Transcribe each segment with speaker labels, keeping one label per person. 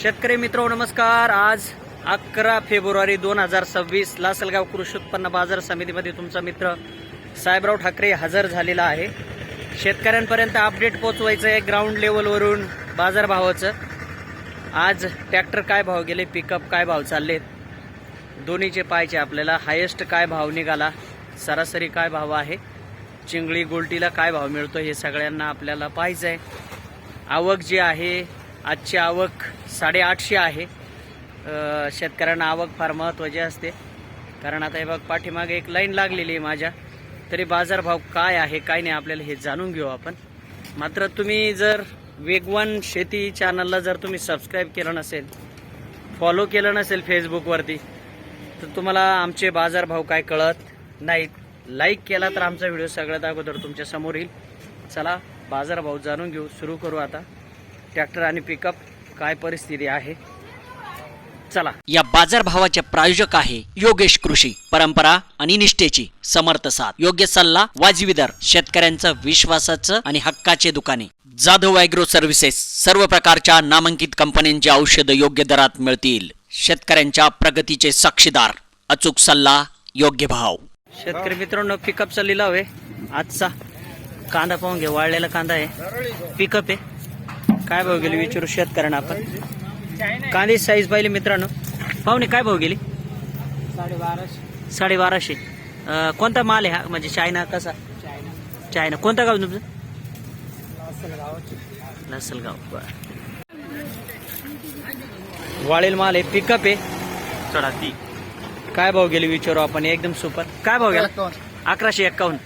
Speaker 1: शेतकरी मित्र नमस्कार। आज 11 फेब्रुवारी 2026 लासलगाव कृषी उत्पन्न बाजार समितीमध्ये तुमचा मित्र साहेबराव ठाकरे हजर झालेला आहे। शेतकऱ्यांपर्यंत अपडेट पोहोचवायचं आहे ग्राउंड लेवलवरून बाजारभावाचं। आज ट्रॅक्टर काय भाव गेले, पिकअप काय भाव चाललेत, दोन्हीचे पाहायचे आपल्याला। हायेस्ट काय भाव निघाला, सरासरी काय भाव आहे, चिंगळी गोल्टीला काय भाव मिळतो, हे सगळ्यांना आपल्याला पाहायचं आहे। आवक जी आहे, आजची आवक 850 आहे। शेतकऱ्यांना आवक फार महत्त्वाची असते, कारण आता हे बघ पाठीमागे एक लाईन लागलेली आहे माझ्या, तरी बाजारभाव काय आहे काय नाही आपल्याला हे जाणून घेऊ आपण। मात्र तुम्ही जर वेगवान शेती चॅनलला जर तुम्ही सबस्क्राईब केलं नसेल, फॉलो केलं नसेल फेसबुकवरती, तर तुम्हाला आमचे बाजारभाव काय कळत नाहीत। लाईक केला तर आमचा व्हिडिओ सगळ्यात अगोदर तुमच्या समोर येईल। चला बाजारभाव जाणून घेऊ, सुरू करू आता। ट्रॅक्टर आणि पिकअप काय परिस्थिती आहे, चला।
Speaker 2: या बाजारभावाचे प्रायोजक आहे योगेश कृषी, परंपरा आणि निष्ठेची समर्थ साथ। योग्य सल्ला, वाजवी दर, शेतकऱ्यांचं विश्वासाचं आणि हक्काचे दुकाने। जाधव ॲग्रो सर्व्हिसेस, सर्व प्रकारच्या नामांकित कंपन्यांची औषधं योग्य दरात मिळतील। शेतकऱ्यांच्या प्रगतीचे साक्षीदार, अचूक सल्ला, योग्य भाव।
Speaker 1: शेतकरी मित्रांनो, पिकअपचा लिलाव आहे आजचा। कांदा पाहून घ्या, वाळलेला कांदा आहे, पिकअप आहे। काय भाव गेली विचारू शेतकऱ्यांना आपण। कांदे साईज पाहिली मित्रांनो, पाहुणे काय भाव गेली? 1250। कोणता माल आहे हा, म्हणजे चायना कसा? चायना। कोणतं गाव तुमचं? लासलगाव। वाळेल माल आहे, पिकअप आहे। चढा ती काय भाव गेली विचारू आपण, एकदम सुपर। काय भाव गेला? 1151।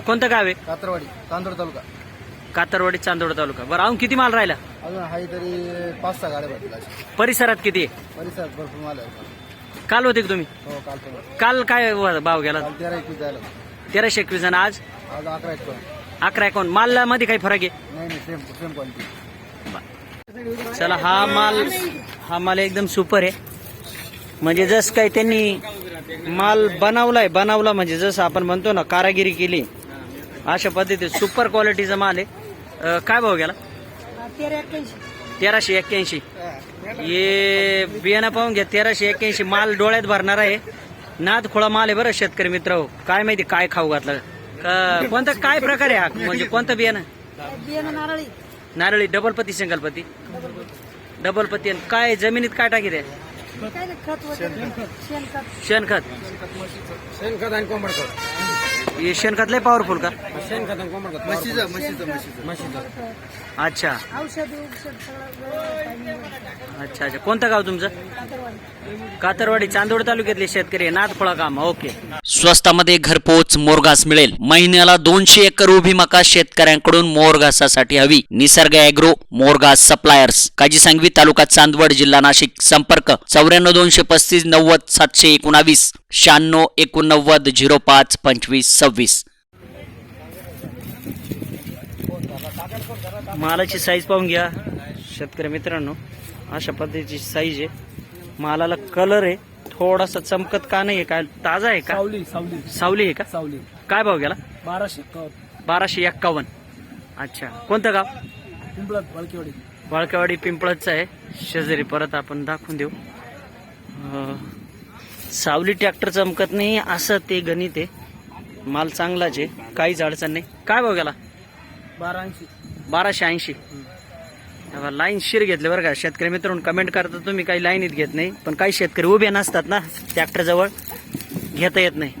Speaker 1: कोणतं गाव आहे?
Speaker 3: कातरवाडी, चांदोड तालुका।
Speaker 1: कातरवाडी, चांदोड तालुका। बरं, अजून किती माल राहिला?
Speaker 3: अजून आहे तरी 5-6 गाड्या भेटल्या.
Speaker 1: परिसरात किती आहे?
Speaker 3: परिसरात भरपूर माल आहे.
Speaker 1: काल होते का तुम्ही?
Speaker 3: हो, काल
Speaker 1: काल काय भाव गेला?
Speaker 3: 13-21 जायला.
Speaker 1: 1321 आणि आज
Speaker 3: 11-51.
Speaker 1: 1151। माल मध्ये काही फरक आहे?
Speaker 3: नाही, सेम क्वालिटी.
Speaker 1: चला, हा माल एकदम सुपर आहे। म्हणजे जसं काही त्यांनी माल बनवला म्हणजे जसं आपण म्हणतो ना, कारागिरी केली, अशा पद्धतीने सुपर क्वालिटीचा माल आहे। काय भाव गेला? 1381। हे बियाणं पाहून घ्या, 1381। माल डोळ्यात भरणार आहे, नाद खोळा माल आहे बरं शेतकरी मित्र हो। काय माहिती काय खाऊ घातलं, कोणता काय प्रकार आहे हा, म्हणजे कोणतं बियाणं? नारळी। डबलपती, सिंगलपती? डबलपती। आणि काय जमिनीत काय टाकी आहे? शेणखत
Speaker 3: आणि कोंबडखत.
Speaker 1: हे शेणखत लय पॉवरफुल का?
Speaker 3: शेणखत आणि कोंबडखत. म्हशीचं.
Speaker 1: अच्छा अच्छा। कोणतं गाव तुमचं? कातरवाडी, चांदोड तालुक्यातले शेतकरी, नादखोळा काम। ओके।
Speaker 2: स्वस्तामध्ये घरपोच मोरघास मिळेल। महिन्याला 200 एकर उभी मका शेतकऱ्यांकडून मोरघासासाठी हवी। निसर्ग ॲग्रो मोरघास सप्लायर्स, काजी सांगवी, तालुका चांदवड, जिल्हा नाशिक। संपर्क 94 235 90 719, 96 89 05 25 26।
Speaker 1: मालाची साईज पाहून घ्या शेतकरी मित्रांनो, अशा पद्धतीची साईज आहे। मालाला कलर आहे, थोडासा चमकत का नाही आहे, काय ताजा आहे का? सावली आहे का? काय भाव गेला? 1251। अच्छा, कोणतं गाव? वाळकेवाडी, पिंपळदचं आहे शेजारी। परत आपण दाखवून देऊ। सावली ट्रॅक्टर चमकत नाही असं ते गणित आहे। माल चांगलाच आहे, काहीच अडचण नाही। काय भाव गेला? 1280। लाईन शिर घेतले बरं का शेतकरी मित्रांनो। कमेंट करता तुम्ही, काही लाईनीत घेत नाही, पण काही शेतकरी उभे नसतात ना ट्रॅक्टर जवळ, घेता येत नाही।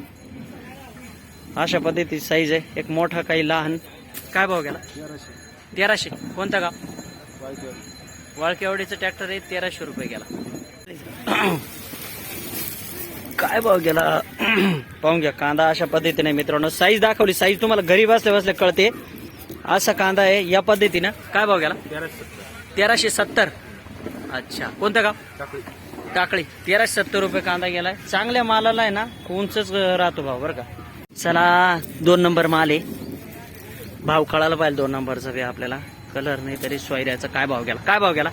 Speaker 1: अशा पद्धतीची साईज आहे, एक मोठा काही लहान। काय भाव गेला? 1300। कोणता गाव? वाळकेवाडीचं ट्रॅक्टर आहे, 1300 रुपये गेला। काय भाव गेला पाहून घ्या। कांदा अशा पद्धतीने मित्रांनो, साईज दाखवली, साईज तुम्हाला घरी बसल्या बसल्या कळते। असा कांदा आहे या पद्धतीनं। काय भाव गेला? 1370। अच्छा, कोणतं गाव? टाकळी। 1370 रुपये कांदा गेलाय। चांगल्या मालाला आहे ना उंचच राहतो भाव बरं का। चला, 2 नंबर माल आहे, भाव कळायला पाहिजे 2 नंबरचा बी आपल्याला। कलर नाही तरी सोयऱ्याचा। काय भाव गेला? काय भाव गेला?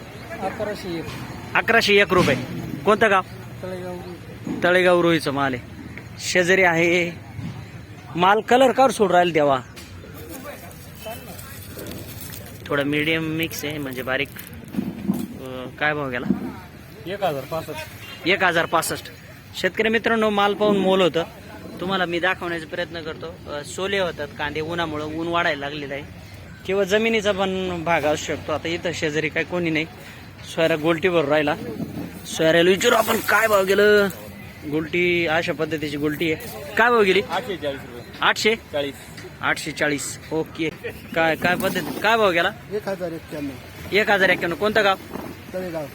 Speaker 1: 1101 रुपये। कोणतं गाव? तळेगाव, रोहीचं माल आहे, शेजारी आहे। माल कलर कावर सोड राहील देवा, थोडा मीडियम मिक्स आहे, म्हणजे बारीक काय भाव गेला?
Speaker 3: 1065.
Speaker 1: 1065. शेतकरी मित्रांनो, माल पाहून मोल होतं. तुम्हाला मी दाखवण्याचा प्रयत्न करतो. सोले होतात कांदे, उन्हामुळे ऊन वाढायला लागलेलं आहे किंवा जमिनीचा पण भाग असू शकतो. आता इथं शेजारी काय कोणी नाही. सोयरा गोलटीवर राहिला. सोयऱ्याला विचारू आपण काय भाव गेलं. गोलटी अशा पद्धतीची गोलटी आहे. काय भाव गेली?
Speaker 3: 840 रुपये.
Speaker 1: 840. 840. ओके. काय काय पद्धती काय भाव गेला?
Speaker 3: 1091.
Speaker 1: 1091. कोणतं गाव?
Speaker 3: तळेगाव.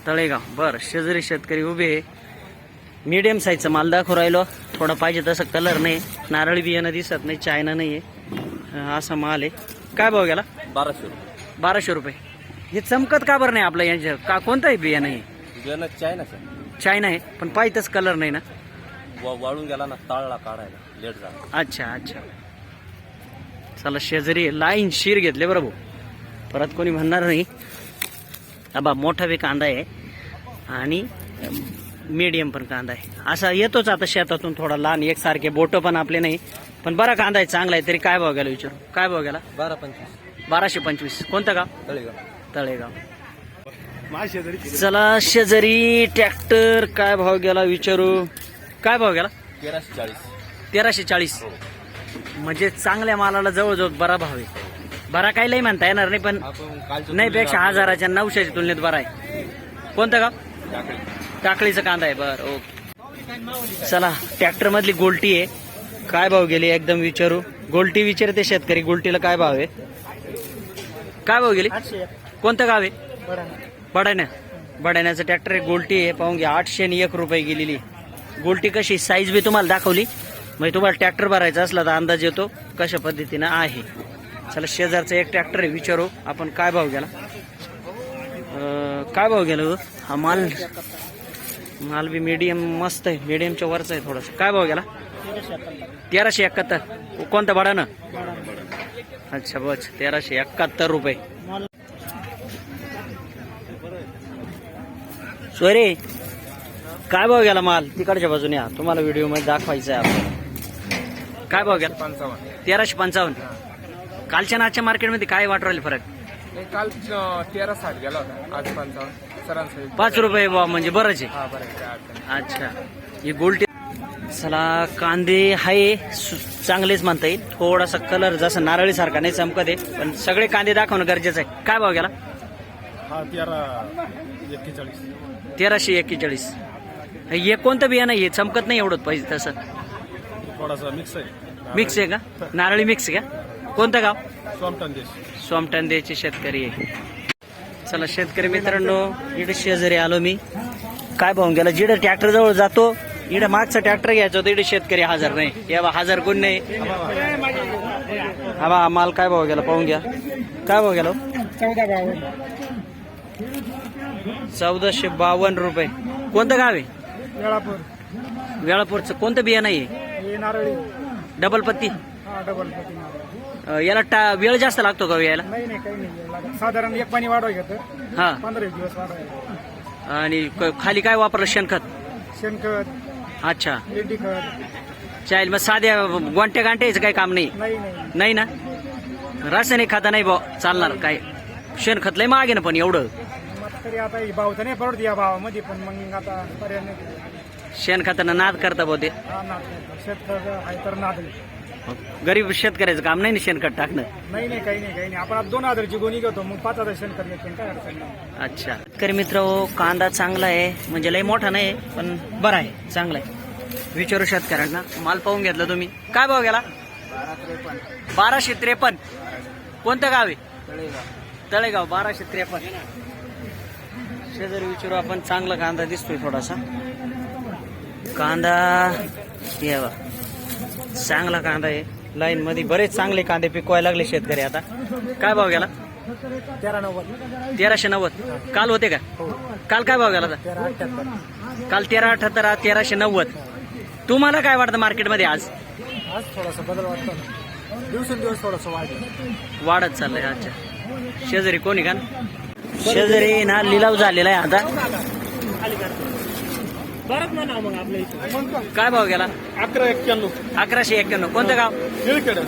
Speaker 1: तळेगाव. बरं. शेजारी शेतकरी उभे आहे. मीडियम साईजचा माल दाखवू राहिलो. थोडा पाहिजे तसं कलर नाही, नारळी बियाणं दिसत नाही, चायना नाही आहे, असा माल आहे. काय भाव गेला?
Speaker 3: 1200 रुपये.
Speaker 1: 1200 रुपये. हे चमकत का बरं नाही आपलं यांच्या? का कोणतं आहे बियाणं? आहे
Speaker 3: बियाणं चायना सर.
Speaker 1: चायना आहे, पण पाहिजेच कलर नाही ना.
Speaker 3: वाळून गेला ना, ताळला काढायला लेट झाला.
Speaker 1: अच्छा अच्छा. चला, शेजारी लाईन शीर घेतले बरं भाऊ, परत कोणी म्हणणार नाही. अबा मोठा बी कांदा आहे आणि मीडियम पण कांदा आहे. असा येतोच आता शेतातून थोडा लहान, एकसारखे बोटं पण आपले नाही, पण बरा कांदा आहे, चांगला आहे. तरी काय भाव गेला विचारू? काय भाव गेला?
Speaker 3: 1225.
Speaker 1: 1225. कोणतं गाव?
Speaker 3: तळेगाव.
Speaker 1: तळेगाव. चला, शेजारी ट्रॅक्टर काय भाव गेला विचारू? काय भाव गेला?
Speaker 3: 1340.
Speaker 1: 1340. म्हणजे चांगल्या मालाला जवळजवळ बरा भाव आहे. बरा काही लई म्हणता येणार नाही, पण
Speaker 3: आपण कालच्या
Speaker 1: नाही पेक्षा 1000च्या 900च्या तुलनेत बरा आहे. कोणतं गाव?
Speaker 3: टाकळी.
Speaker 1: टाकळीचा कांदा आहे. बरं, ओके. चला, ट्रॅक्टर मधली गोलटी आहे. काय भाव गेली एकदम विचारू? गोलटी विचारते शेतकरी, गोलटीला काय भाव आहे? काय भाव गेली? कोणतं गाव आहे? बडाण्या. बडाण्याचं ट्रॅक्टर आहे, गोलटी आहे. पाहून घ्या, 801 रुपये गेलेली गोलटी. कशी साईज बी तुम्हाला दाखवली, म्हणजे तुम्हाला ट्रॅक्टर भरायचा असला तर अंदाज येतो कशा पद्धतीनं आहे. चला, शेजारचा एक ट्रॅक्टर आहे, विचारू आपण काय भाव गेला. काय भाव गेला हा माल? माल बी मीडियम मस्त आहे, मीडियमच्या वरचा आहे थोडस. काय भाव गेला? 1371. कोणतं भाडानं? अच्छा, बस 1371 रुपये. सोयरे, काय भाव गेला माल? तिकडच्या बाजूने या, तुम्हाला व्हिडिओ मध्ये दाखवायचं आहे आपण. काय भाव गेला?
Speaker 3: 55.
Speaker 1: 1355. कालच्या नाच्या मार्केटमध्ये काय वाटू राहिले फरक?
Speaker 3: काल 1360 गेला होता, आज 55. सरांसरी
Speaker 1: 5 रुपये भाव, म्हणजे बरंच आहे.
Speaker 3: हा बरं.
Speaker 1: अच्छा, ही गोल्टी. चला, कांदे आहे चांगलेच म्हणता येईल. थोडासा कलर जसा नारळी सारखा नाही चमकत आहे, पण सगळे कांदे दाखवणं गरजेचं आहे. काय भाव गेला?
Speaker 3: हा 1341.
Speaker 1: 1341. हे कोणतं बियाणं? हे चमकत नाही एवढं पाहिजे तसं.
Speaker 3: थोडासा मिक्स आहे.
Speaker 1: मिक्स आहे का? नारळी मिक्स आहे का? कोणतं गाव?
Speaker 3: सोमटंदेश.
Speaker 1: सोमटंदेचे शेतकरी आहे. चला, शेतकरी मित्रांनो, इकडे शेजारी आलो मी. काय भाव गेला? जिकडे ट्रॅक्टर जवळ जातो, इकडे मागचा ट्रॅक्टर घ्यायचा होता, इकडे शेतकरी हजर नाही. या बा, हजर कोण नाही. हा बा, माल काय भाव गेला पाहून घ्या. काय भाव गेला? 1452 रुपये. कोणतं गाव आहे?
Speaker 3: वेळापूर.
Speaker 1: वेळापूरचं. कोणतं बियाणं आहे?
Speaker 3: नारळी.
Speaker 1: डबल पत्ती.
Speaker 3: हा डबल.
Speaker 1: याला वेळ जास्त लागतो का यायला?
Speaker 3: नाही काही नाही, साधारण एक पाणी वाढवाय घेतं.
Speaker 1: हा.
Speaker 3: 15 दिवस वाढवाय.
Speaker 1: आणि खाली काय वापरलं? शेणखत.
Speaker 3: शेणखत.
Speaker 1: अच्छा,
Speaker 3: लेंडी खत.
Speaker 1: चालेल. मग साध्या गोंट्या गांट्याचं काही काम नाही? नाही ना. रासायनिक खाता नाही भाऊ चालणार काय? शेणखत लय महाग आहे ना, पण एवढं
Speaker 3: तरी आता भाव तर नाही परवडत या भावामध्ये, पण मग आता पर्याय नाही.
Speaker 1: शेणखतानं नाद करता भाऊ ते.
Speaker 3: हा ना, शेतकरी आहे तर नाद.
Speaker 1: गरीब शेतकऱ्याचं काम नाही ना शेणखत टाकणं.
Speaker 3: नाही काही नाही. आपण आता 2000ची गोणी घेतो, मग 5000 शेणखत घेतो, काय अडचण नाही.
Speaker 1: अच्छा. शेतकरी मित्र, कांदा चांगला आहे, म्हणजे लय मोठा नाही पण बरा आहे, चांगला आहे. विचारू शेतकऱ्यांना. माल पाहून घेतला तुम्ही. काय भाव गेला? 1253. कोणतं गाव आहे? तळेगाव. 1253. शेजारी विचारू आपण. चांगला कांदा दिसतोय थोडासा. कांदा यावा, चांगला कांदा आहे. लाईन मध्ये बरेच चांगले कांदे पिकवायला लागले शेतकरी आता. काय भाव गेला? 1390. काल होते का? काल काय भाव गेला?
Speaker 3: 1378.
Speaker 1: काल 1378. 1390. तुम्हाला काय वाटतं मार्केटमध्ये आज?
Speaker 3: आज थोडासा बदल वाटतो, दिवसेंदिवस थोडासा
Speaker 1: वाढत चाललंय. अच्छा. शेजारी कोणी का? शेजारी ना लिलाव झालेला आहे आता.
Speaker 3: बरंच म्हणा मग आपल्या इथे.
Speaker 1: काय भाव गेला?
Speaker 3: 1191.
Speaker 1: 1191. कोणतं गाव?
Speaker 3: निळखेड.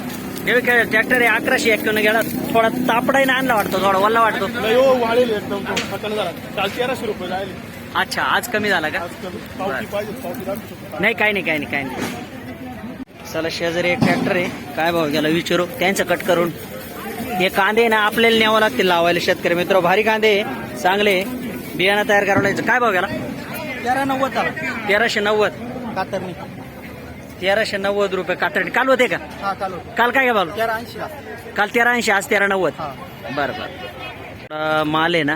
Speaker 1: हे काय ट्रॅक्टर आहे 1151 गेला, थोडा तापडाईने आणला वाटतो, थोडा वल्ला वाटतो.
Speaker 3: नाही हो, वाढेल एकदम फटकन झाला. काल 1300 रुपये जायले.
Speaker 1: अच्छा, आज कमी झाला का?
Speaker 3: आज कमी. पावती पाहिजे, पावती दाखवू शकतो.
Speaker 1: नाही, काही नाही. चला, शेजारी एक ट्रॅक्टर आहे, काय भाव गेला विचारू, त्यांचं कट करून. हे कांदे ना आपल्याला न्यावं लागतील लावायला शेतकरी मित्र. भारी कांदे आहे, चांगले बियाणं तयार करायला. काय भाव गेला? 1390
Speaker 3: कातरणी.
Speaker 1: 1390 रुपये कातरणी. काल होते का?
Speaker 3: हा, काल
Speaker 1: काल काय भाव?
Speaker 3: 1380 ला.
Speaker 1: काल 1380, आज 1390.
Speaker 3: हा.
Speaker 1: बरं. माल आहे ना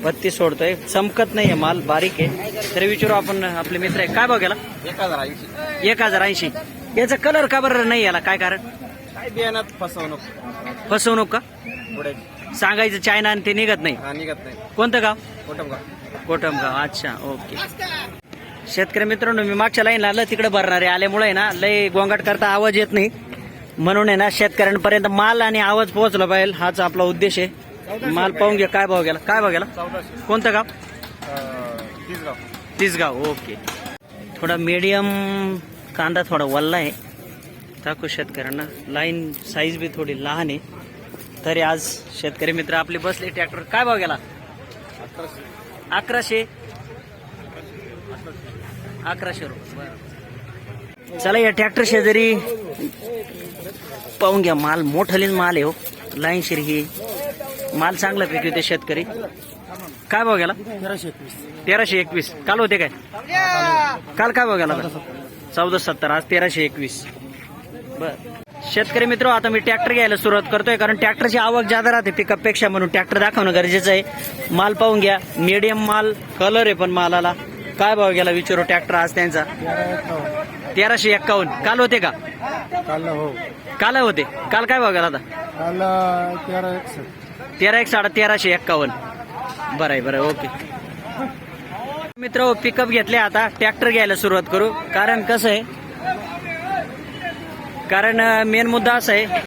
Speaker 1: 32 सोडतोय, चमकत नाहीये माल, बारीक आहे. तरी विचारू आपण, आपले मित्र आहे. काय भाव गेला? 1080. याचा कलर का बरं नाही याला, काय कारण?
Speaker 3: काय बियाणात
Speaker 1: फसवणूक का?
Speaker 3: पुढे
Speaker 1: सांगायचं चायना आणि ते निघत नाही.
Speaker 3: निघत नाही.
Speaker 1: कोणतं गाव?
Speaker 3: कोटमगाव.
Speaker 1: कोटमगाव. अच्छा, ओके. शेतकरी मित्रांनो, मी मागच्या लाईन आलं तिकडे भरणारे आल्यामुळे आहे ना लय गोंगाट करता आवाज येत नाही, म्हणून आहे ना शेतकऱ्यांपर्यंत माल आणि आवाज पोहोचला पाहिजे, हाच आपला उद्देश आहे. माल पाहून घ्या. काय भाव गेला?
Speaker 3: 1400.
Speaker 1: कोणतं गाव?
Speaker 3: तीसगाव.
Speaker 1: तिसगाव. ओके. थोडा मीडियम कांदा, थोडा वल्ला आहे, दाखवू शेतकऱ्यांना. लाईन साईज बी थोडी लहान आहे, तरी आज शेतकरी मित्र आपले बसले ट्रॅक्टर. काय भाव गेला? 1100 रुपये. चला, या ट्रॅक्टर शेजारी पाहून घ्या. माल मोठालीन माल आहे हो, लाईनशीर ही माल चांगला पैकी होते शेतकरी. काय भाव गेला? 1321. काल होते काय? काल काय भाव गेला? 1470. आज 1321. बर. शेतकरी मित्र, आता मी ट्रॅक्टर घ्यायला सुरुवात करतोय, कारण ट्रॅक्टरची आवक जादा राहते पिकअप पेक्षा, म्हणून ट्रॅक्टर दाखवणं गरजेचं आहे. माल पाहून घ्या, मीडियम माल, कलर आहे पण मालाला. काय भाव गेला विचारू ट्रॅक्टर आज त्यांचा? 1351. काल होते का?
Speaker 3: काल हो.
Speaker 1: काल होते. काल काय भाव गेला आता?
Speaker 3: काल 1361.
Speaker 1: 1351. बरं. ओके मित्र, पिकअप घेतले, आता ट्रॅक्टर घ्यायला सुरुवात करू. कारण कसं आहे, कारण मेन मुद्दा असा आहे